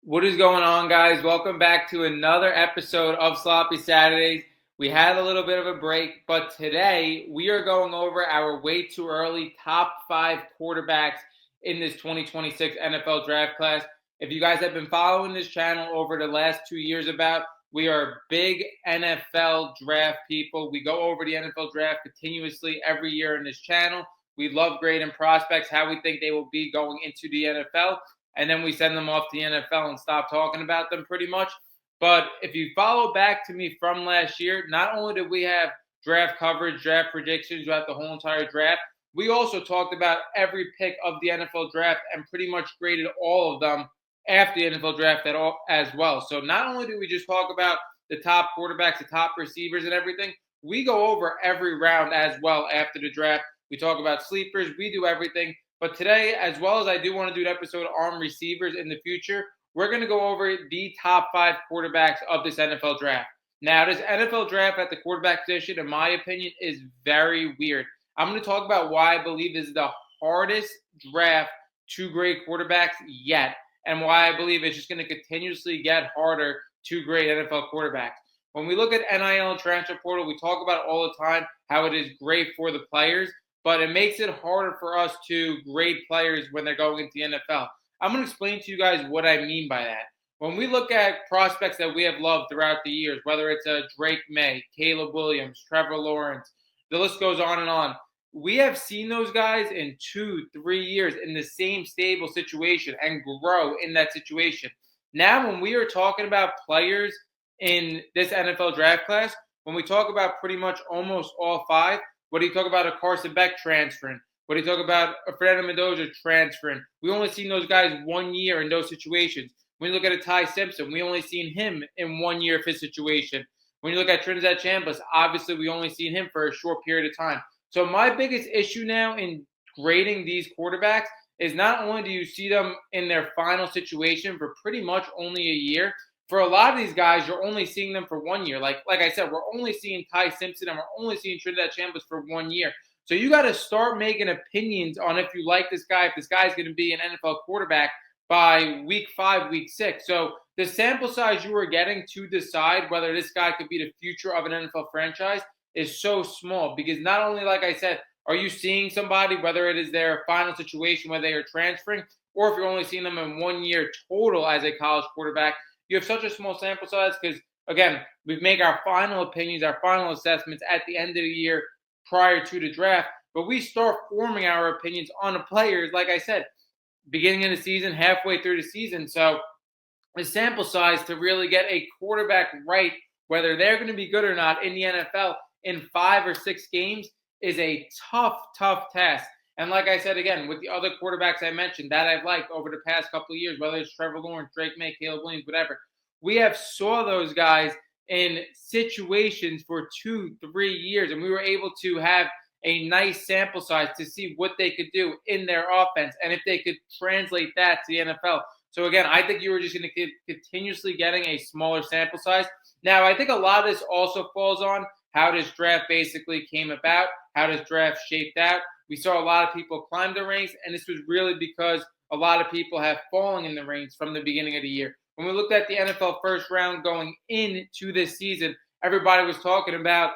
What is going on, guys? Welcome back to another episode of Sloppy Saturdays. We had a little bit of a break, but today we are going over our way too early top 5 quarterbacks in this 2026 NFL draft class. If you guys have been following this channel over the last 2 years we are big NFL draft people. We go over the NFL draft continuously every year in this channel. We love grading prospects, how we think they will be going into the NFL, and then we send them off to the NFL and stop talking about them pretty much. But if you follow back to me from last year, not only did we have draft coverage, draft predictions throughout the whole entire draft, we also talked about every pick of the NFL draft and pretty much graded all of them after the NFL draft as well. So not only do we just talk about the top quarterbacks, the top receivers and everything, we go over every round as well after the draft. We talk about sleepers, we do everything. But today, as well as I do want to do an episode on receivers in the future, we're going to go over the top 5 quarterbacks of this NFL draft. Now, this NFL draft at the quarterback position, in my opinion, is very weird. I'm going to talk about why I believe this is the hardest draft to grade quarterbacks yet, and why I believe it's just going to continuously get harder to grade NFL quarterbacks. When we look at NIL and transfer portal, we talk about it all the time, how it is great for the players, but it makes it harder for us to grade players when they're going into the NFL. I'm going to explain to you guys what I mean by that. When we look at prospects that we have loved throughout the years, whether it's a Drake May, Caleb Williams, Trevor Lawrence, the list goes on and on. We have seen those guys in 2-3 years in the same stable situation and grow in that situation. Now, when we are talking about players in this NFL draft class, when we talk about pretty much almost all 5, what do you talk about a Carson Beck transferring? What do you talk about a Fernando Mendoza transferring? We only seen those guys 1 year in those situations. When you look at a Ty Simpson, we only seen him in 1 year of his situation. When you look at Trinidad Chambliss, obviously we only seen him for a short period of time. So my biggest issue now in grading these quarterbacks is not only do you see them in their final situation for pretty much only a year, for a lot of these guys, you're only seeing them for 1 year. Like I said, we're only seeing Ty Simpson and we're only seeing Trinidad Chambliss for 1 year. So you got to start making opinions on if you like this guy, if this guy's going to be an NFL quarterback by week 5, week 6. So the sample size you are getting to decide whether this guy could be the future of an NFL franchise is so small, because not only, like I said, are you seeing somebody, whether it is their final situation, whether they are transferring, or if you're only seeing them in 1 year total as a college quarterback, you have such a small sample size because, again, we make our final opinions, our final assessments at the end of the year prior to the draft, but we start forming our opinions on the players, like I said, beginning of the season, halfway through the season. So the sample size to really get a quarterback right, whether they're going to be good or not in the NFL in 5 or 6 games, is a tough task. And like I said, again, with the other quarterbacks I mentioned that I've liked over the past couple of years, whether it's Trevor Lawrence, Drake May, Caleb Williams, whatever, we have saw those guys in situations for 2-3 years, and we were able to have a nice sample size to see what they could do in their offense and if they could translate that to the NFL. So again, I think you were just going to keep continuously getting a smaller sample size. Now, I think a lot of this also falls on how this draft basically came about, how this draft shaped out. We saw a lot of people climb the ranks, and this was really because a lot of people have fallen in the ranks from the beginning of the year. When we looked at the NFL first round going into this season, everybody was talking about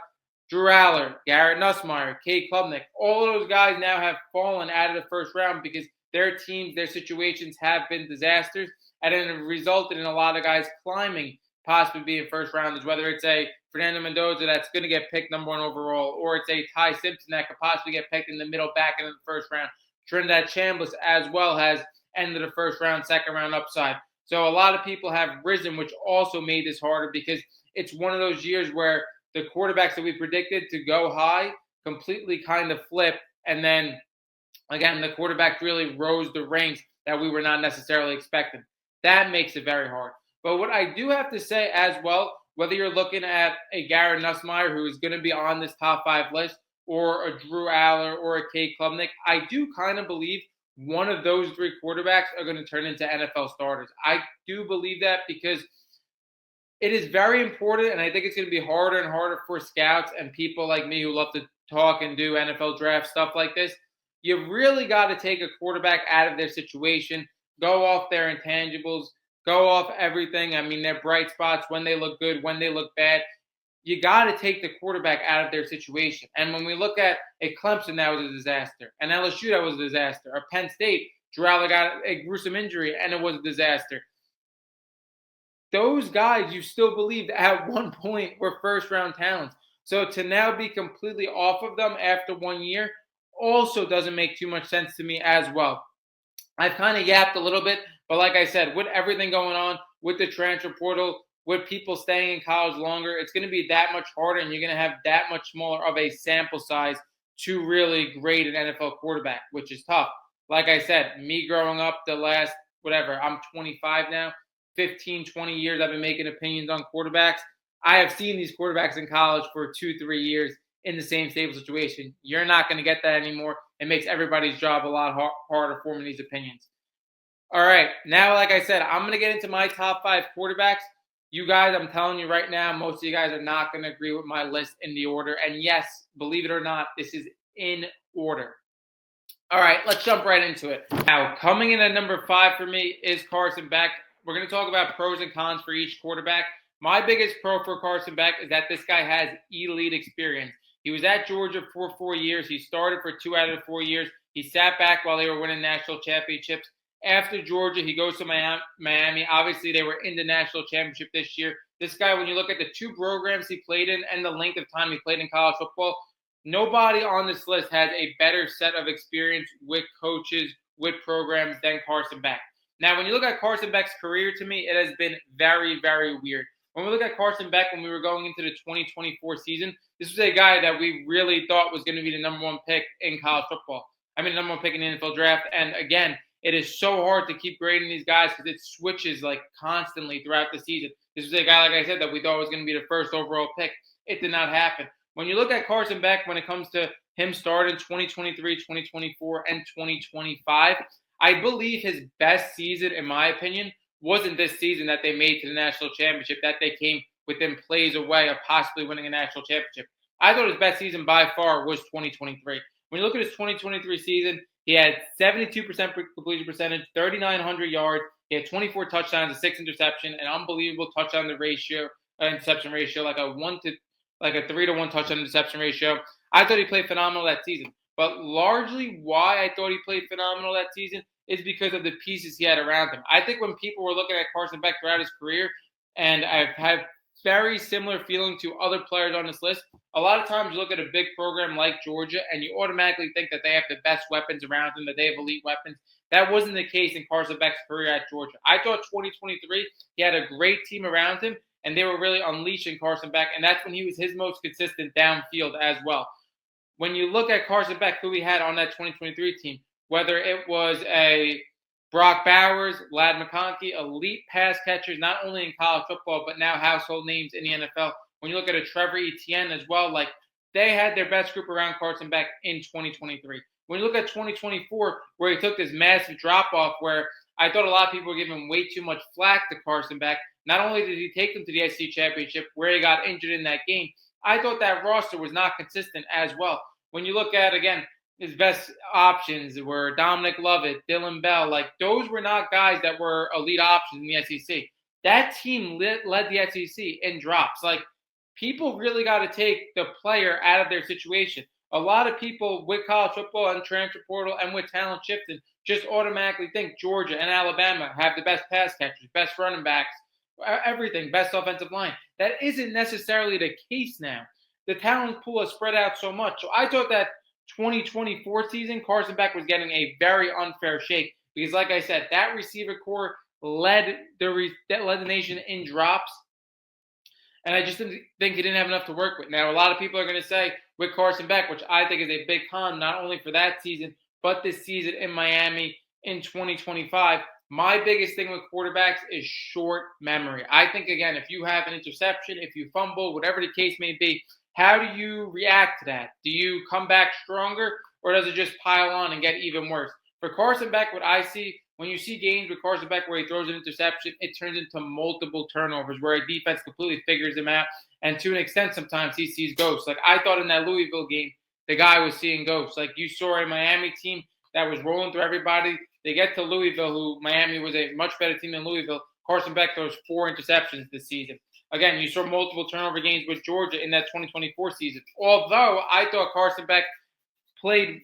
Drew Aller, Garrett Nussmeier, Cade Klubnik. All of those guys now have fallen out of the first round because their teams, their situations have been disasters, and it resulted in a lot of guys climbing, possibly being first rounders, whether it's a Fernando Mendoza that's going to get picked number 1 overall, or it's a Ty Simpson that could possibly get picked in the middle back end of the first round. Trinidad Chambliss as well has ended the first round, second round upside. So a lot of people have risen, which also made this harder because it's one of those years where the quarterbacks that we predicted to go high completely kind of flip. And then, again, the quarterback really rose the ranks that we were not necessarily expecting. That makes it very hard. But what I do have to say as well, whether you're looking at a Garrett Nussmeier who is going to be on this top 5 list, or a Drew Aller or a Cade Klubnik, I do kind of believe one of those 3 quarterbacks are going to turn into NFL starters. I do believe that because it is very important, and I think it's going to be harder and harder for scouts and people like me who love to talk and do NFL draft stuff like this. You really got to take a quarterback out of their situation, go off their intangibles, go off everything. I mean, they're bright spots when they look good, when they look bad. You got to take the quarterback out of their situation. And when we look at a Clemson, that was a disaster. An LSU, that was a disaster. A Penn State, Drew Allen got a gruesome injury, and it was a disaster. Those guys you still believed at one point were first-round talents. So to now be completely off of them after 1 year also doesn't make too much sense to me as well. I've kind of yapped a little bit, but like I said, with everything going on, with the transfer portal, with people staying in college longer, it's going to be that much harder, and you're going to have that much smaller of a sample size to really grade an NFL quarterback, which is tough. Like I said, me growing up the last, I'm 25 now, 15, 20 years, I've been making opinions on quarterbacks. I have seen these quarterbacks in college for 2-3 years in the same stable situation. You're not going to get that anymore. It makes everybody's job a lot harder forming these opinions. All right. Now, like I said, I'm going to get into my top 5 quarterbacks. You guys, I'm telling you right now, most of you guys are not going to agree with my list in the order. And yes, believe it or not, this is in order. All right, let's jump right into it. Now, coming in at number 5 for me is Carson Beck. We're going to talk about pros and cons for each quarterback. My biggest pro for Carson Beck is that this guy has elite experience. He was at Georgia for 4 years. He started for 2 out of the 4 years. He sat back while they were winning national championships. After Georgia, he goes to Miami. Obviously, they were in the national championship this year. This guy, when you look at the 2 programs he played in and the length of time he played in college football, nobody on this list has a better set of experience with coaches, with programs than Carson Beck. Now, when you look at Carson Beck's career, to me, it has been very, very weird. When we look at Carson Beck when we were going into the 2024 season, this was a guy that we really thought was going to be the number 1 pick in college football. Number 1 pick in the NFL draft. And again, it is so hard to keep grading these guys because it switches like constantly throughout the season. This was a guy, like I said, that we thought was going to be the first overall pick. It did not happen. When you look at Carson Beck, when it comes to him starting 2023, 2024, and 2025, I believe his best season, in my opinion, wasn't this season that they made to the national championship, that they came within plays away of possibly winning a national championship. I thought his best season by far was 2023. When you look at his 2023 season, he had 72% completion percentage, 3,900 yards. He had 24 touchdowns, a 6 interception, an unbelievable interception ratio, like a 3-to-1 touchdown interception ratio. I thought he played phenomenal that season. But largely why I thought he played phenomenal that season is because of the pieces he had around him. I think when people were looking at Carson Beck throughout his career, and I've had very similar feeling to other players on this list, a lot of times you look at a big program like Georgia and you automatically think that they have the best weapons around them, that they have elite weapons. That wasn't the case in Carson Beck's career at Georgia. I thought 2023, he had a great team around him, and they were really unleashing Carson Beck, and that's when he was his most consistent downfield as well. When you look at Carson Beck, who he had on that 2023 team, whether it was a Brock Bowers, Ladd McConkey, elite pass catchers, not only in college football, but now household names in the NFL. When you look at a Trevor Etienne as well, like they had their best group around Carson Beck in 2023. When you look at 2024, where he took this massive drop-off where I thought a lot of people were giving way too much flack to Carson Beck, not only did he take them to the SEC championship where he got injured in that game, I thought that roster was not consistent as well. When you look at, again, his best options were Dominic Lovett, Dylan Bell. Like, those were not guys that were elite options in the SEC. That team led the SEC in drops. Like, people really got to take the player out of their situation. A lot of people with college football and transfer portal and with talent shifting just automatically think Georgia and Alabama have the best pass catchers, best running backs, everything, best offensive line. That isn't necessarily the case now. The talent pool has spread out so much. So I thought that 2024 season, Carson Beck was getting a very unfair shake because, like I said, that receiver core led the nation in drops, and I just didn't think he didn't have enough to work with. Now, a lot of people are going to say with Carson Beck, which I think is a big con, not only for that season, but this season in Miami in 2025. My biggest thing with quarterbacks is short memory. I think, again, if you have an interception, if you fumble, whatever the case may be, how do you react to that? Do you come back stronger, or does it just pile on and get even worse? For Carson Beck, what I see, when you see games with Carson Beck where he throws an interception, it turns into multiple turnovers where a defense completely figures him out. And to an extent, sometimes he sees ghosts. Like I thought in that Louisville game, the guy was seeing ghosts. Like you saw a Miami team that was rolling through everybody. They get to Louisville, who Miami was a much better team than Louisville. Carson Beck throws 4 interceptions this season. Again, you saw multiple turnover games with Georgia in that 2024 season. Although I thought Carson Beck played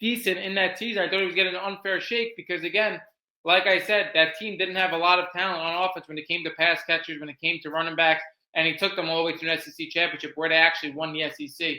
decent in that season, I thought he was getting an unfair shake because, again, like I said, that team didn't have a lot of talent on offense when it came to pass catchers, when it came to running backs, and he took them all the way to an SEC championship where they actually won the SEC.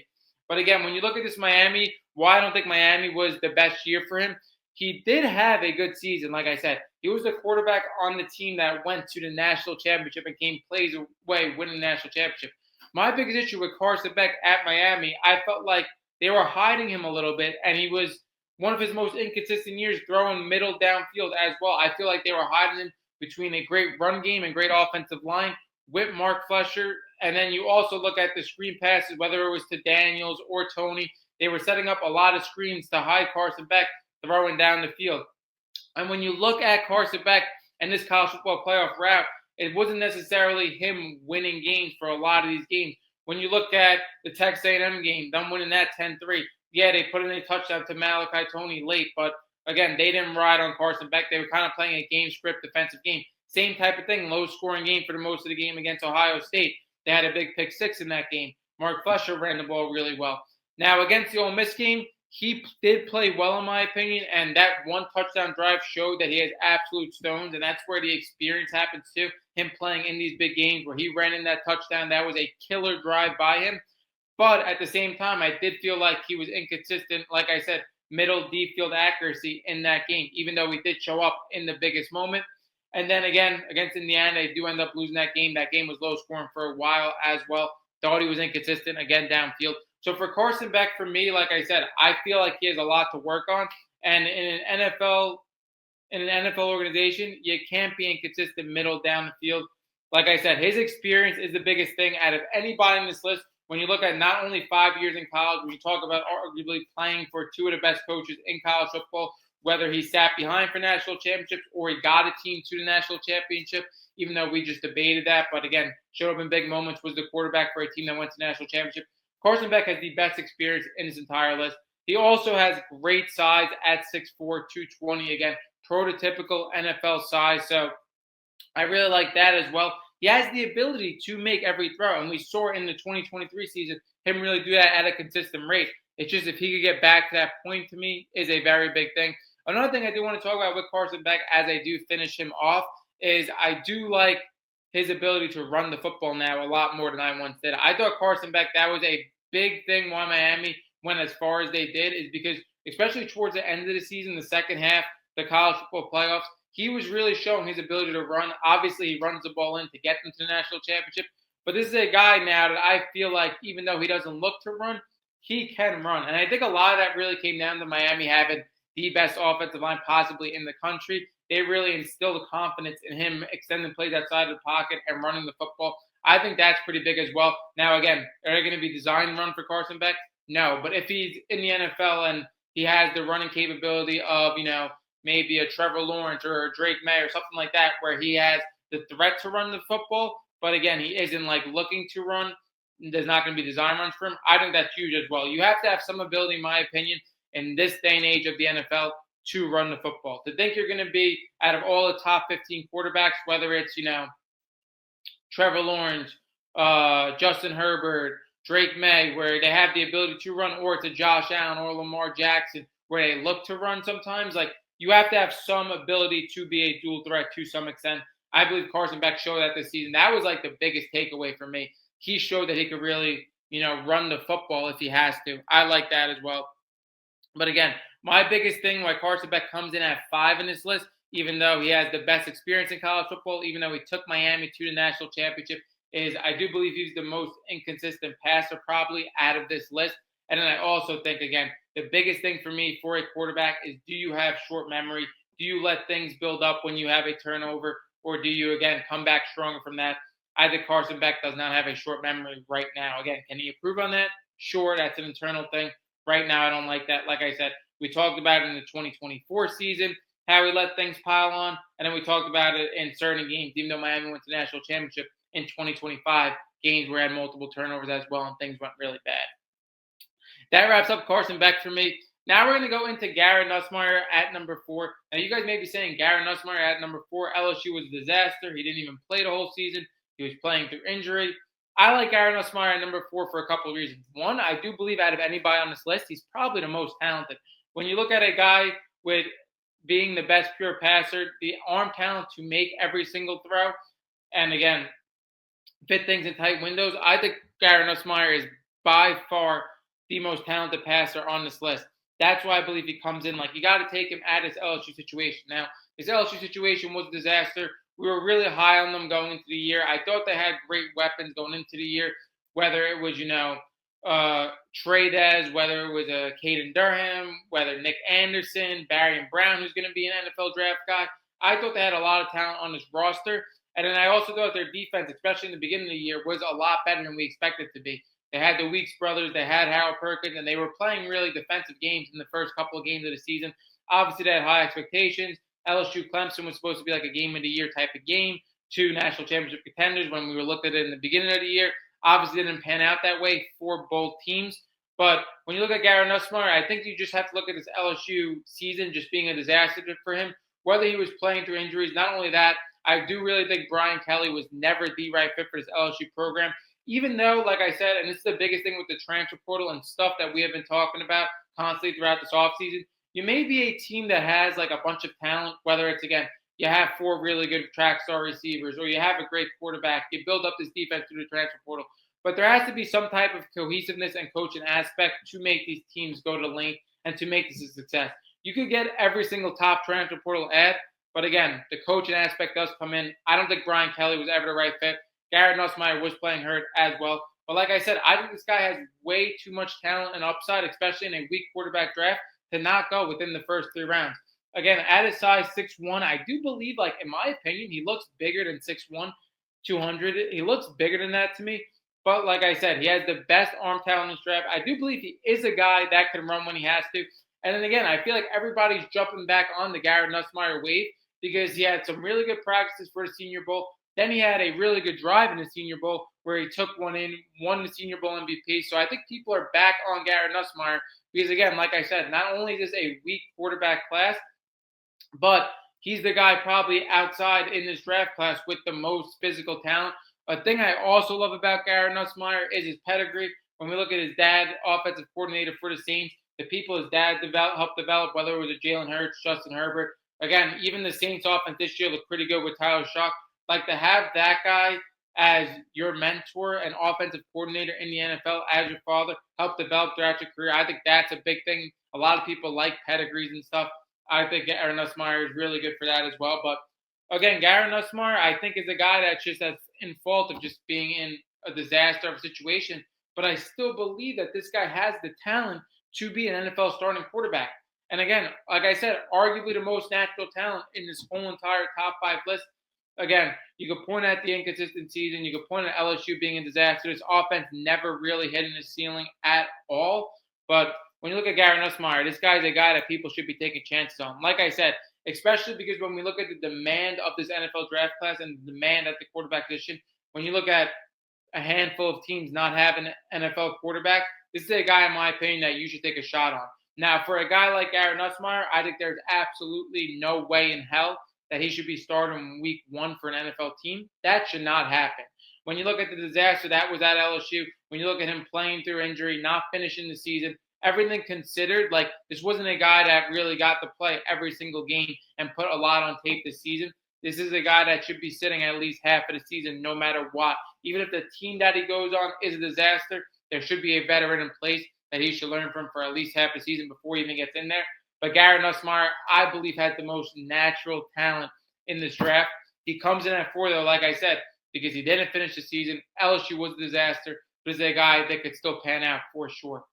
But again, when you look at this Miami, why I don't think Miami was the best year for him, he did have a good season. Like I said, he was the quarterback on the team that went to the national championship and came plays away winning the national championship. My biggest issue with Carson Beck at Miami, I felt like they were hiding him a little bit, and he was one of his most inconsistent years throwing middle downfield as well. I feel like they were hiding him between a great run game and great offensive line with Mark Fletcher. And then you also look at the screen passes, whether it was to Daniels or Tony. They were setting up a lot of screens to hide Carson Beck throwing down the field. And when you look at Carson Beck and this college football playoff route, it wasn't necessarily him winning games for a lot of these games. When you look at the Texas A&M game, them winning that 10-3, yeah, they put in a touchdown to Malachi Tony late, but again, they didn't ride on Carson Beck. They were kind of playing a game script defensive game. Same type of thing, low-scoring game for the most of the game against Ohio State. They had a big pick six in that game. Mark Fletcher ran the ball really well. Now, against the Ole Miss game, he did play well, in my opinion, and that one touchdown drive showed that he has absolute stones, and that's where the experience happens too, him playing in these big games where he ran in that touchdown. That was a killer drive by him. But at the same time, I did feel like he was inconsistent, like I said, middle deep field accuracy in that game, even though he did show up in the biggest moment. And then again, against Indiana, they do end up losing that game. That game was low scoring for a while as well. Thought he was inconsistent, again, downfield. So for Carson Beck, for me, like I said, I feel like he has a lot to work on. And in an NFL organization, you can't be inconsistent middle down the field. Like I said, his experience is the biggest thing out of anybody in this list. When you look at not only 5 years in college, when you talk about arguably playing for two of the best coaches in college football, whether he sat behind for national championships or he got a team to the national championship, even though we just debated that. But again, showed up in big moments, was the quarterback for a team that went to national championship. Carson Beck has the best experience in his entire list. He also has great size at 6'4", 220. Again, prototypical NFL size. So I really like that as well. He has the ability to make every throw, and we saw in the 2023 season him really do that at a consistent rate. It's just if he could get back to that point, to me, is a very big thing. Another thing I do want to talk about with Carson Beck as I do finish him off is I do like his ability to run the football now a lot more than I once did. I thought Carson Beck, that was a big thing why Miami went as far as they did, is because especially towards the end of the season, the second half, the college football playoffs, he was really showing his ability to run. Obviously, he runs the ball in to get them to the national championship. But this is a guy now that I feel like, even though he doesn't look to run, he can run. And I think a lot of that really came down to Miami having the best offensive line possibly in the country. They really instilled the confidence in him extending plays outside of the pocket and running the football. I think that's pretty big as well. Now, again, are they going to be designed run for Carson Beck? No. But if he's in the NFL and he has the running capability of, maybe a Trevor Lawrence or a Drake May or something like that, where he has the threat to run the football, but again, he isn't looking to run, there's not going to be design runs for him. I think that's huge as well. You have to have some ability, in my opinion, in this day and age of the NFL to run the football. To think you're going to be, out of all the top 15 quarterbacks, whether it's, Trevor Lawrence, Justin Herbert, Drake May, where they have the ability to run, or it's a Josh Allen or Lamar Jackson, where they look to run sometimes, you have to have some ability to be a dual threat to some extent. I believe Carson Beck showed that this season. That was the biggest takeaway for me. He showed that he could really, run the football if he has to. I like that as well. But again, my biggest thing why Carson Beck comes in at 5 in this list, even though he has the best experience in college football, even though he took Miami to the national championship, is I do believe he's the most inconsistent passer probably out of this list. And then I also think, again, the biggest thing for me for a quarterback is, do you have short memory? Do you let things build up when you have a turnover? Or do you, again, come back stronger from that? I think Carson Beck does not have a short memory right now. Again, can he improve on that? Sure, that's an internal thing. Right now, I don't like that. Like I said, we talked about it in the 2024 season, how he let things pile on. And then we talked about it in certain games, even though Miami went to the national championship in 2025, games where he had multiple turnovers as well and things went really bad. That wraps up Carson Beck for me. Now we're going to go into Garrett Nussmeier at number 4. Now you guys may be saying Garrett Nussmeier at number 4. LSU was a disaster. He didn't even play the whole season. He was playing through injury. I like Garrett Nussmeier at number 4 for a couple of reasons. One, I do believe out of anybody on this list, he's probably the most talented. When you look at a guy with being the best pure passer, the arm talent to make every single throw, and again, fit things in tight windows, I think Garrett Nussmeier is by far the most talented passer on this list. That's why I believe he comes in. Like, you got to take him at his LSU situation. Now, his LSU situation was a disaster. We were really high on them going into the year. I thought they had great weapons going into the year, whether it was, Trey Dez, whether it was Caden Durham, whether Nick Anderson, Barry Brown, who's going to be an NFL draft guy. I thought they had a lot of talent on this roster. And then I also thought their defense, especially in the beginning of the year, was a lot better than we expected it to be. They had the Weeks brothers, they had Harold Perkins, and they were playing really defensive games in the first couple of games of the season. Obviously, they had high expectations. LSU Clemson was supposed to be like a game of the year type of game, 2 national championship contenders when we were looked at it in the beginning of the year. Obviously, didn't pan out that way for both teams. But when you look at Garrett Nussmeier, I think you just have to look at this LSU season just being a disaster for him, whether he was playing through injuries. Not only that, I do really think Brian Kelly was never the right fit for this LSU program. Even though, like I said, and this is the biggest thing with the transfer portal and stuff that we have been talking about constantly throughout this offseason, you may be a team that has like a bunch of talent, whether it's, again, you have 4 really good track star receivers or you have a great quarterback. You build up this defense through the transfer portal. But there has to be some type of cohesiveness and coaching aspect to make these teams go to length and to make this a success. You could get every single top transfer portal ad, but again, the coaching aspect does come in. I don't think Brian Kelly was ever the right fit. Garrett Nussmeier was playing hurt as well. But like I said, I think this guy has way too much talent and upside, especially in a weak quarterback draft, to not go within the first 3 rounds. Again, at his size, 6'1", I do believe, like, in my opinion, he looks bigger than 6'1", 200. He looks bigger than that to me. But like I said, he has the best arm talent in this draft. I do believe he is a guy that can run when he has to. And then again, I feel like everybody's jumping back on the Garrett Nussmeier wave because he had some really good practices for the Senior Bowl. Then he had a really good drive in the Senior Bowl where he took one in, won the Senior Bowl MVP. So I think people are back on Garrett Nussmeier because, again, like I said, not only is this a weak quarterback class, but he's the guy probably outside in this draft class with the most physical talent. A thing I also love about Garrett Nussmeier is his pedigree. When we look at his dad, offensive coordinator for the Saints, the people his dad helped develop, whether it was a Jalen Hurts, Justin Herbert. Again, even the Saints offense this year looked pretty good with Tyler Shough. Like, to have that guy as your mentor and offensive coordinator in the NFL as your father, help develop throughout your career, I think that's a big thing. A lot of people like pedigrees and stuff. I think Garrett Nussmeier is really good for that as well. But again, Garrett Nussmeier, I think, is a guy that's in fault of just being in a disaster of a situation. But I still believe that this guy has the talent to be an NFL starting quarterback. And again, like I said, arguably the most natural talent in this whole entire top 5 list. Again, you could point at the inconsistencies and you could point at LSU being a disaster. This offense never really hitting the ceiling at all. But when you look at Garrett Nussmeier, this guy's a guy that people should be taking chances on. Like I said, especially because when we look at the demand of this NFL draft class and the demand at the quarterback position, when you look at a handful of teams not having an NFL quarterback, this is a guy, in my opinion, that you should take a shot on. Now, for a guy like Garrett Nussmeier, I think there's absolutely no way in hell that he should be starting week 1 for an NFL team. That should not happen. When you look at the disaster that was at LSU, when you look at him playing through injury, not finishing the season, everything considered, like, this wasn't a guy that really got to play every single game and put a lot on tape this season. This is a guy that should be sitting at least half of the season no matter what. Even if the team that he goes on is a disaster, there should be a veteran in place that he should learn from for at least half the season before he even gets in there. But Garrett Nussmeier, I believe, has the most natural talent in this draft. He comes in at 4, though, like I said, because he didn't finish the season. LSU was a disaster, but is a guy that could still pan out for sure.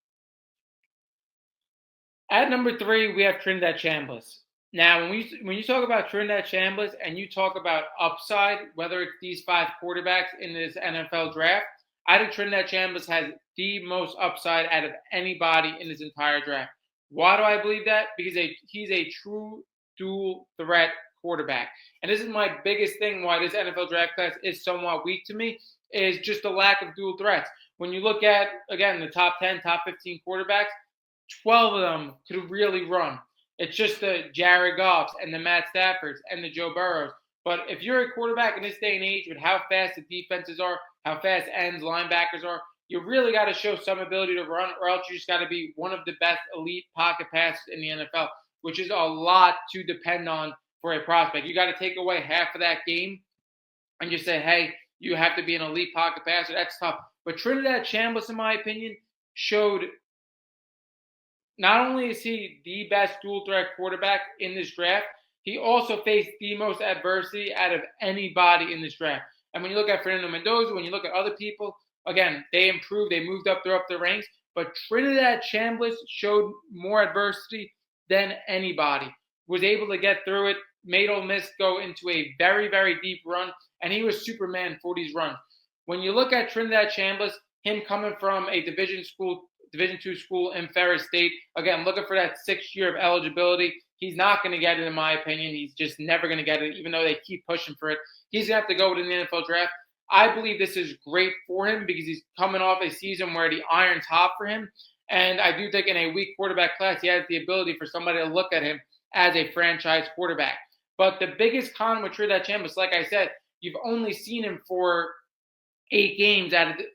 At number 3, we have Trinidad Chambliss. Now, when you talk about Trinidad Chambliss and you talk about upside, whether it's these 5 quarterbacks in this NFL draft, I think Trinidad Chambliss has the most upside out of anybody in this entire draft. Why do I believe that? Because he's a true dual threat quarterback. And this is my biggest thing why this NFL draft class is somewhat weak to me, is just the lack of dual threats. When you look at, again, the top 10, top 15 quarterbacks, 12 of them could really run. It's just the Jared Goffs and the Matt Staffords and the Joe Burrows. But if you're a quarterback in this day and age with how fast the defenses are, how fast ends, linebackers are, you really got to show some ability to run, or else you just got to be one of the best elite pocket passers in the NFL, which is a lot to depend on for a prospect. You got to take away half of that game and just say, hey, you have to be an elite pocket passer. That's tough. But Trinidad Chambliss, in my opinion, showed not only is he the best dual threat quarterback in this draft, he also faced the most adversity out of anybody in this draft. And when you look at Fernando Mendoza, when you look at other people, again, they improved, they moved up the ranks. But Trinidad Chambliss showed more adversity than anybody. Was able to get through it, made Ole Miss go into a very, very deep run, and he was Superman for these runs. When you look at Trinidad Chambliss, him coming from a Division II school in Ferris State, again, looking for that 6th year of eligibility. He's not going to get it, in my opinion. He's just never going to get it, even though they keep pushing for it. He's going to have to go within the NFL draft. I believe this is great for him because he's coming off a season where the iron's hot for him. And I do think in a weak quarterback class, he has the ability for somebody to look at him as a franchise quarterback. But the biggest con with Trinidad Chambliss, like I said, you've only seen him for 8 games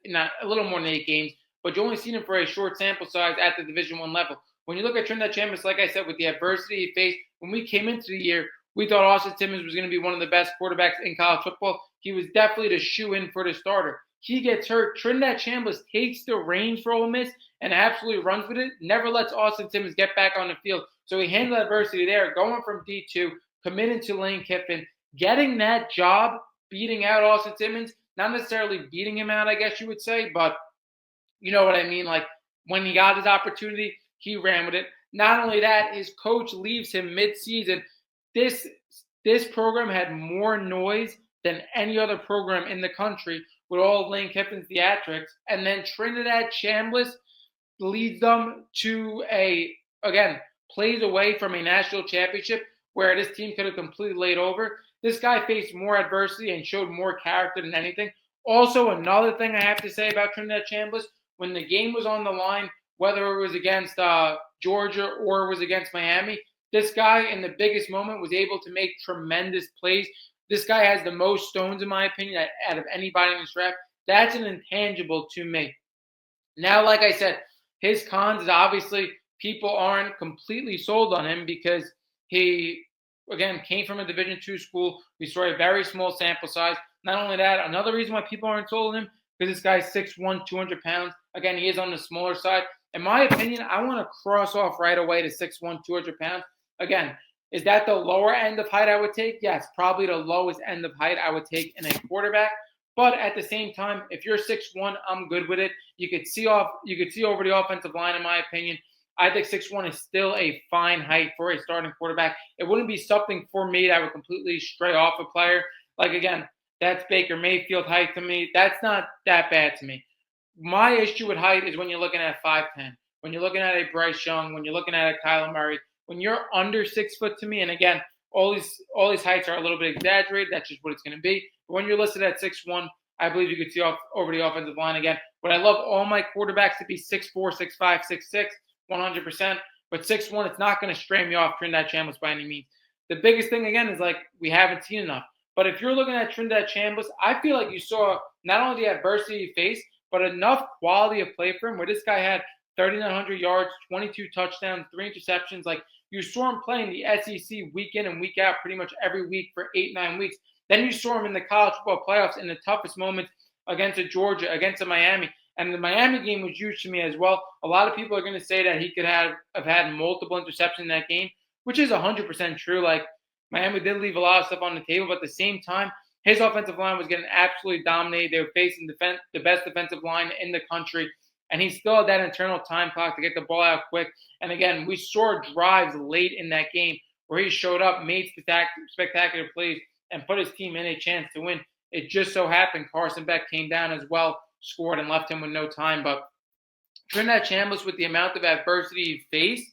not a little more than 8 games, but you've only seen him for a short sample size at the Division I level. When you look at Trinidad Chambliss, like I said, with the adversity he faced, when we came into the year, we thought Austin Timmons was going to be one of the best quarterbacks in college football. He was definitely the shoe-in for the starter. He gets hurt. Trinidad Chambliss takes the reins for Ole Miss and absolutely runs with it, never lets Austin Timmons get back on the field. So he handled adversity there, going from D2, committing to Lane Kiffin, getting that job, beating out Austin Timmons, not necessarily beating him out, I guess you would say, but you know what I mean? Like, when he got his opportunity, he ran with it. Not only that, his coach leaves him mid-season. This program had more noise than any other program in the country with all of Lane Kiffin's theatrics. And then Trinidad Chambliss leads them to plays away from a national championship where this team could have completely laid over. This guy faced more adversity and showed more character than anything. Also, another thing I have to say about Trinidad Chambliss, when the game was on the line, whether it was against Georgia or it was against Miami, this guy in the biggest moment was able to make tremendous plays. This guy has the most stones, in my opinion, out of anybody in this draft. That's an intangible to me. Now, like I said, his cons is obviously people aren't completely sold on him because he, again, came from a Division II school. We saw a very small sample size. Not only that, another reason why people aren't sold on him, because this guy's 6'1", 200 pounds. Again, he is on the smaller side. In my opinion, I want to cross off right away to 6'1", 200 pounds. Again, is that the lower end of height I would take? Yes, probably the lowest end of height I would take in a quarterback. But at the same time, if you're 6'1", I'm good with it. You could see over the offensive line, in my opinion. I think 6'1" is still a fine height for a starting quarterback. It wouldn't be something for me that would completely stray off a player. Like, again, that's Baker Mayfield height to me. That's not that bad to me. My issue with height is when you're looking at 5'10", when you're looking at a Bryce Young, when you're looking at a Kyler Murray. When you're under 6 foot to me, and again, all these heights are a little bit exaggerated. That's just what it's going to be. But when you're listed at 6'1", I believe you could see over the offensive line again. But I love all my quarterbacks to be 6'4", 6'5", 6'6", 100%. But 6'1", it's not going to stray me off Trinidad Chambliss by any means. The biggest thing, again, is like we haven't seen enough. But if you're looking at Trinidad Chambliss, I feel like you saw not only the adversity he faced, but enough quality of play for him where this guy had 3,900 yards, 22 touchdowns, 3 interceptions. Like, you saw him playing the SEC week in and week out pretty much every week for 8-9 weeks. Then you saw him in the college football playoffs in the toughest moments against a Georgia, against a Miami. And the Miami game was huge to me as well. A lot of people are going to say that he could have had multiple interceptions in that game, which is 100% true. Like, Miami did leave a lot of stuff on the table, but at the same time, his offensive line was getting absolutely dominated. They were facing the best defensive line in the country. And he still had that internal time clock to get the ball out quick. And again, we saw drives late in that game where he showed up, made spectacular plays, and put his team in a chance to win. It just so happened Carson Beck came down as well, scored, and left him with no time. But Trinidad Chambliss, with the amount of adversity he faced,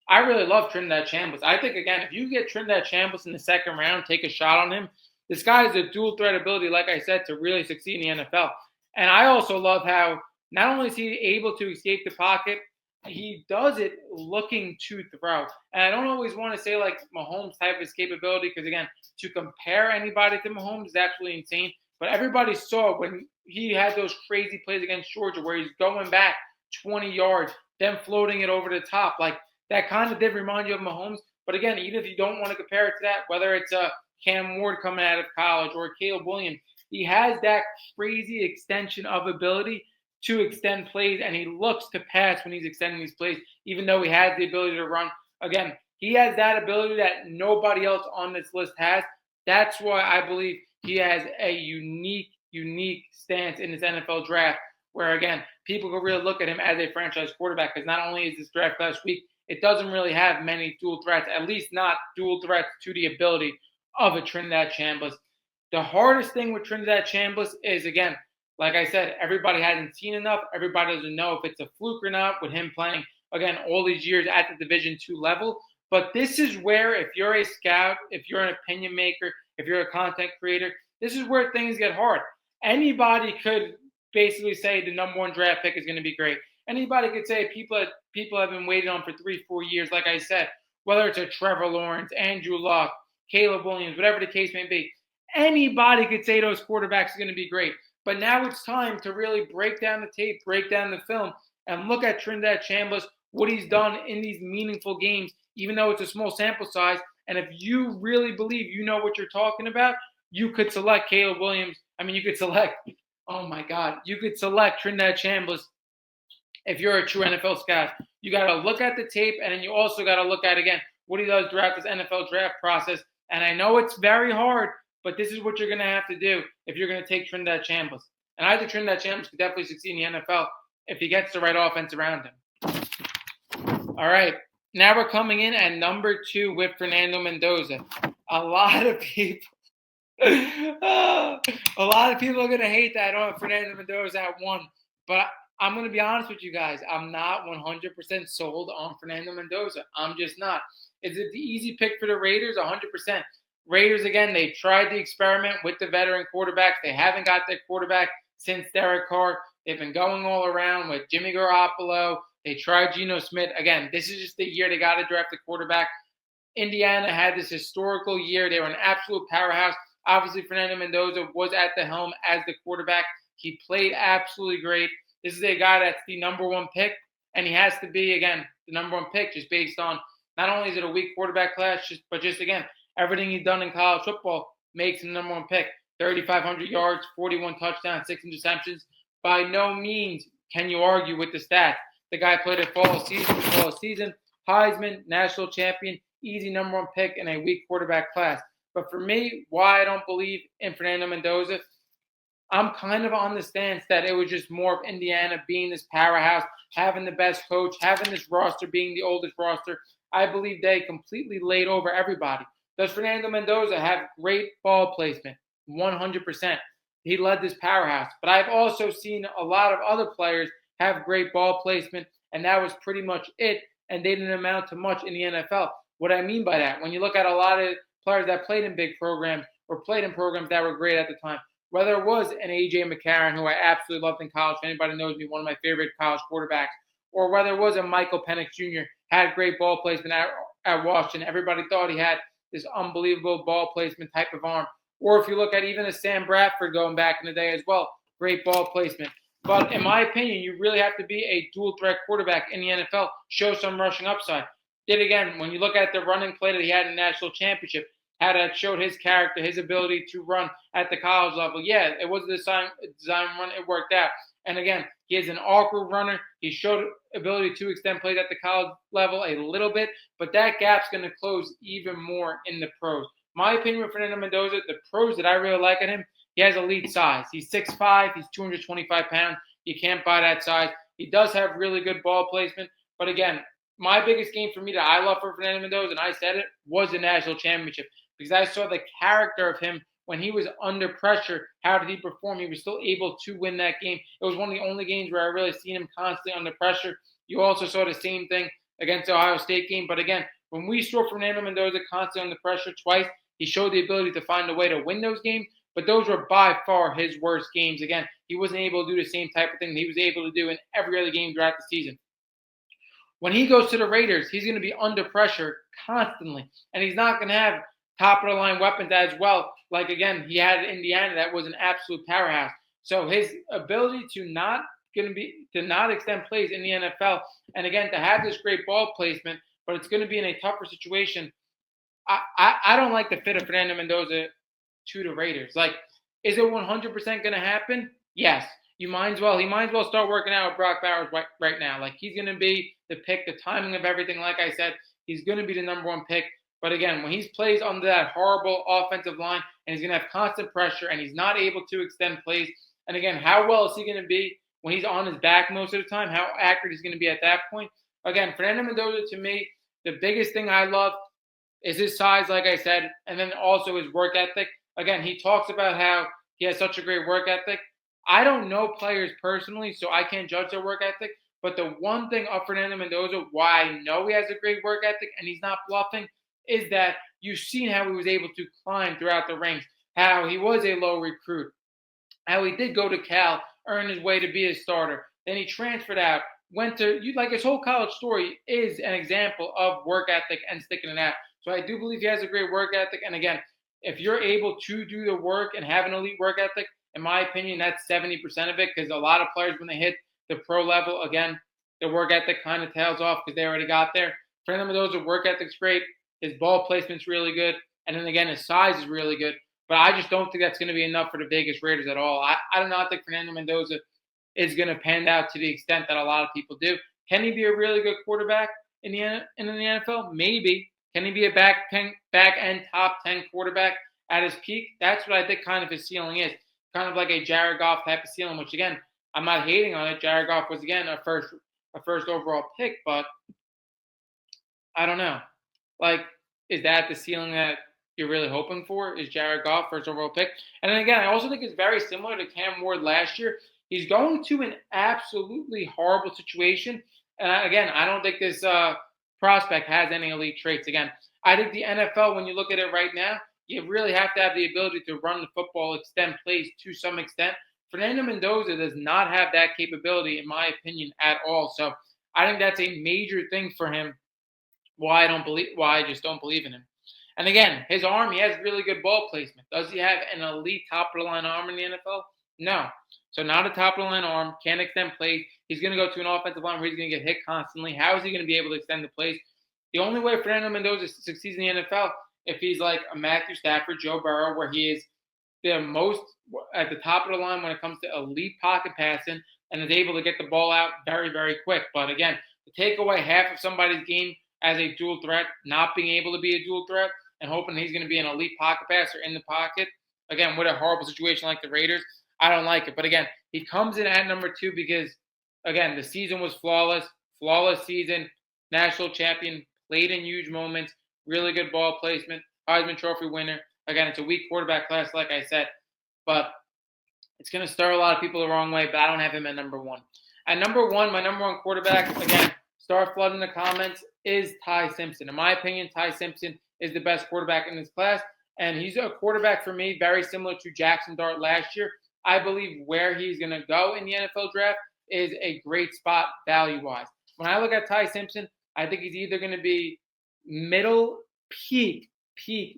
I really love Trinidad Chambliss. I think, again, if you get Trinidad Chambliss in the second round, take a shot on him, this guy has a dual threat ability, like I said, to really succeed in the NFL. And I also love how not only is he able to escape the pocket, he does it looking to throw. And I don't always want to say like Mahomes type of his capability because, again, to compare anybody to Mahomes is absolutely insane. But everybody saw when he had those crazy plays against Georgia where he's going back 20 yards, then floating it over the top. Like, that kind of did remind you of Mahomes. But again, even if you don't want to compare it to that, whether it's a Cam Ward coming out of college or Caleb Williams, he has that crazy extension of ability to extend plays, and he looks to pass when he's extending these plays, even though he has the ability to run. Again, he has that ability that nobody else on this list has. That's why I believe he has a unique stance in this NFL draft, where, again, people can really look at him as a franchise quarterback, because not only is this draft class weak, it doesn't really have many dual threats, at least not dual threats to the ability of a Trinidad Chambliss. The hardest thing with Trinidad Chambliss is, again, like I said, everybody hasn't seen enough. Everybody doesn't know if it's a fluke or not with him playing, again, all these years at the Division II level. But this is where, if you're a scout, if you're an opinion maker, if you're a content creator, this is where things get hard. Anybody could basically say the number one draft pick is going to be great. Anybody could say people have been waiting on for 3-4 years, like I said, whether it's a Trevor Lawrence, Andrew Luck, Caleb Williams, whatever the case may be. Anybody could say those quarterbacks are going to be great. But now it's time to really break down the tape, break down the film, and look at Trinidad Chambliss, what he's done in these meaningful games, even though it's a small sample size. And if you really believe you know what you're talking about, you could select Caleb Williams. You could select, you could select Trinidad Chambliss if you're a true NFL scout. You got to look at the tape, and then you also got to look at, again, what he does throughout this NFL draft process. And I know it's very hard, but this is what you're going to have to do if you're going to take Trinidad Chambliss. And I think Trinidad Chambliss could definitely succeed in the NFL if he gets the right offense around him. All right. Now we're coming in at number 2 with Fernando Mendoza. A lot of people are going to hate that on Fernando Mendoza at 1. But I'm going to be honest with you guys. I'm not 100% sold on Fernando Mendoza. I'm just not. Is it the easy pick for the Raiders? 100%. Raiders, again, they tried the experiment with the veteran quarterbacks. They haven't got their quarterback since Derek Carr. They've been going all around with Jimmy Garoppolo. They tried Geno Smith. Again, this is just the year they got to draft a quarterback. Indiana had this historical year. They were an absolute powerhouse. Obviously, Fernando Mendoza was at the helm as the quarterback. He played absolutely great. This is a guy that's the number 1 pick, and he has to be, again, the number 1 pick just based on not only is it a weak quarterback class, but just, again, everything he's done in college football makes him the number 1 pick. 3,500 yards, 41 touchdowns, 6 interceptions. By no means can you argue with the stats. The guy played a fall season, Heisman, national champion, easy number 1 pick in a weak quarterback class. But for me, why I don't believe in Fernando Mendoza, I'm kind of on the stance that it was just more of Indiana being this powerhouse, having the best coach, having this roster being the oldest roster. I believe they completely laid over everybody. Does Fernando Mendoza have great ball placement? 100%. He led this powerhouse. But I've also seen a lot of other players have great ball placement, and that was pretty much it, and they didn't amount to much in the NFL. What I mean by that, when you look at a lot of players that played in big programs or played in programs that were great at the time, whether it was an A.J. McCarron, who I absolutely loved in college, if anybody knows me, one of my favorite college quarterbacks, or whether it was a Michael Penix Jr., had great ball placement at Washington. Everybody thought he had this unbelievable ball placement type of arm. Or if you look at even a Sam Bradford going back in the day as well, great ball placement. But in my opinion, you really have to be a dual threat quarterback in the NFL, show some rushing upside. Then again, when you look at the running play that he had in the national championship, how that showed his character, his ability to run at the college level. Yeah, it was a design run. It worked out. And again, he is an awkward runner. He showed ability to extend plays at the college level a little bit, but that gap's going to close even more in the pros. My opinion with Fernando Mendoza, the pros that I really like at him, he has elite size. He's 6'5", he's 225 pounds. You can't buy that size. He does have really good ball placement. But again, my biggest game for me that I love for Fernando Mendoza, and I said it, was the national championship. Because I saw the character of him when he was under pressure. How did he perform? He was still able to win that game. It was one of the only games where I really seen him constantly under pressure. You also saw the same thing against the Ohio State game. But again, when we saw Fernando Mendoza constantly under pressure twice, he showed the ability to find a way to win those games. But those were by far his worst games. Again, he wasn't able to do the same type of thing that he was able to do in every other game throughout the season. When he goes to the Raiders, he's going to be under pressure constantly, and he's not going to have top-of-the-line weapons as well. Like, again, he had Indiana that was an absolute powerhouse. So his ability to not extend plays in the NFL, and again, to have this great ball placement, but it's going to be in a tougher situation. I don't like the fit of Fernando Mendoza to the Raiders. Like, is it 100% going to happen? Yes. He might as well start working out with Brock Bowers right now. Like, he's going to be the pick, the timing of everything. Like I said, he's going to be the number one pick. But again, when he plays under that horrible offensive line and he's going to have constant pressure and he's not able to extend plays, and again, how well is he going to be when he's on his back most of the time? How accurate he's going to be at that point? Again, Fernando Mendoza, to me, the biggest thing I love is his size, like I said, and then also his work ethic. Again, he talks about how he has such a great work ethic. I don't know players personally, so I can't judge their work ethic. But the one thing of Fernando Mendoza, why I know he has a great work ethic and he's not bluffing, is that you've seen how he was able to climb throughout the ranks, how he was a low recruit, how he did go to Cal, earn his way to be a starter. Then he transferred out, went to, like, his whole college story is an example of work ethic and sticking it out. So I do believe he has a great work ethic. And again, if you're able to do the work and have an elite work ethic, in my opinion, that's 70% of it, because a lot of players, when they hit the pro level, again, the work ethic kind of tails off because they already got there. Fernando Mendoza's work ethic's great. His ball placement's really good. And then, again, his size is really good. But I just don't think that's going to be enough for the Vegas Raiders at all. I do not think Fernando Mendoza is going to pan out to the extent that a lot of people do. Can he be a really good quarterback in the NFL? Maybe. Can he be a back-end top 10 quarterback at his peak? That's what I think kind of his ceiling is. Kind of like a Jared Goff type of ceiling, which, again, I'm not hating on it. Jared Goff was, again, a first overall pick, but I don't know. Like, is that the ceiling that you're really hoping for? Is Jared Goff first overall pick? And then, again, I also think it's very similar to Cam Ward last year. He's going to an absolutely horrible situation. And, again, I don't think this prospect has any elite traits. Again, I think the NFL, when you look at it right now, you really have to have the ability to run the football, extend plays to some extent. Fernando Mendoza does not have that capability, in my opinion, at all. So I think that's a major thing for him. Why I just don't believe in him. And again, his arm, he has really good ball placement. Does he have an elite top-of-the-line arm in the NFL? No. So not a top-of-the-line arm, can't extend plays. He's going to go to an offensive line where he's going to get hit constantly. How is he going to be able to extend the plays? The only way Fernando Mendoza succeeds in the NFL, if he's like a Matthew Stafford, Joe Burrow, where he is the most at the top of the line when it comes to elite pocket passing and is able to get the ball out very, very quick. But again, to take away half of somebody's game as a dual threat, not being able to be a dual threat, and hoping he's going to be an elite pocket passer in the pocket, again, with a horrible situation like the Raiders, I don't like it. But again, he comes in at number 2 because, again, the season was flawless season, national champion, played in huge moments, really good ball placement, Heisman Trophy winner. Again, it's a weak quarterback class, like I said, but it's going to stir a lot of people the wrong way, but I don't have him at number 1. At number 1, my number 1 quarterback, again, start flooding the comments, is Ty Simpson. In my opinion, Ty Simpson is the best quarterback in this class, and he's a quarterback for me very similar to Jackson Dart last year. I believe where he's going to go in the NFL draft is a great spot value-wise. When I look at Ty Simpson, I think he's either going to be middle peak,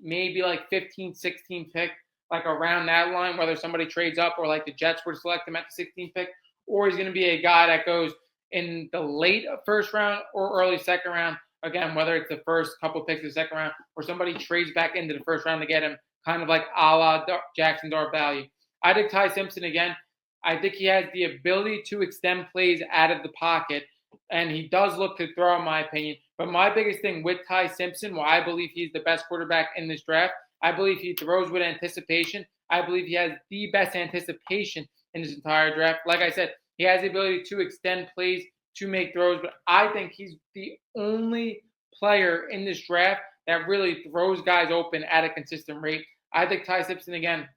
maybe like 15, 16 pick, like around that line, whether somebody trades up or like the Jets were to select him at the 16th pick, or he's going to be a guy that goes in the late first round or early second round. Again, whether it's the first couple picks of the second round or somebody trades back into the first round to get him, kind of like a la Jackson Dart value. I think Ty Simpson, again, I think he has the ability to extend plays out of the pocket, and he does look to throw, in my opinion. But my biggest thing with Ty Simpson, why I believe he's the best quarterback in this draft, I believe he throws with anticipation. I believe he has the best anticipation in this entire draft. Like I said, he has the ability to extend plays, to make throws, but I think he's the only player in this draft that really throws guys open at a consistent rate. I think Ty Simpson, again,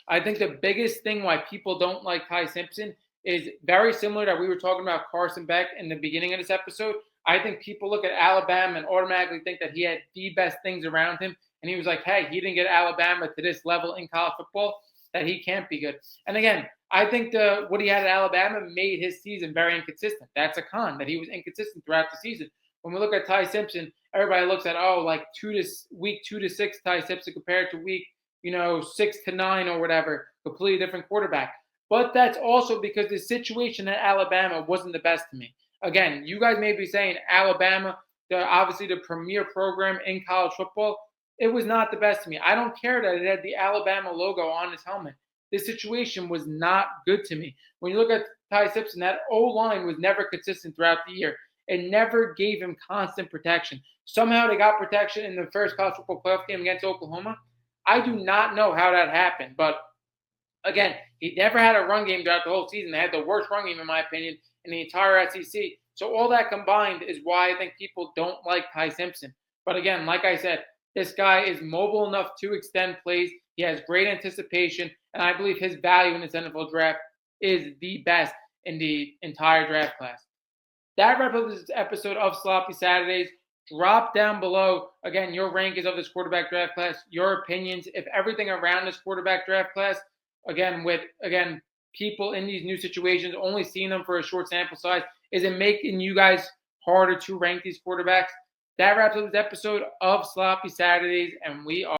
I think the biggest thing why people don't like Ty Simpson is very similar that we were talking about Carson Beck in the beginning of this episode. I think people look at Alabama and automatically think that he had the best things around him, and he was like, hey, he didn't get Alabama to this level in college football. that he can't be good. And again, I think what he had at Alabama made his season very inconsistent. That's a con, that he was inconsistent throughout the season. When we look at Ty Simpson, everybody looks at like week 2 to 6 Ty Simpson compared to week 6 to 9 or whatever, completely different quarterback. But that's also because the situation at Alabama wasn't the best to me. Again, you guys may be saying Alabama, they're obviously the premier program in college football. It was not the best to me. I don't care that it had the Alabama logo on his helmet. This situation was not good to me. When you look at Ty Simpson, that O-line was never consistent throughout the year. It never gave him constant protection. Somehow they got protection in the first college football playoff game against Oklahoma. I do not know how that happened, but again, he never had a run game throughout the whole season. They had the worst run game, in my opinion, in the entire SEC. So all that combined is why I think people don't like Ty Simpson. But again, like I said, this guy is mobile enough to extend plays. He has great anticipation, and I believe his value in this NFL draft is the best in the entire draft class. That wraps up this episode of Sloppy Saturdays. Drop down below, again, your rankings of this quarterback draft class, your opinions, if everything around this quarterback draft class, with people in these new situations, only seeing them for a short sample size, is it making you guys harder to rank these quarterbacks? That wraps up this episode of Sloppy Saturdays, and we are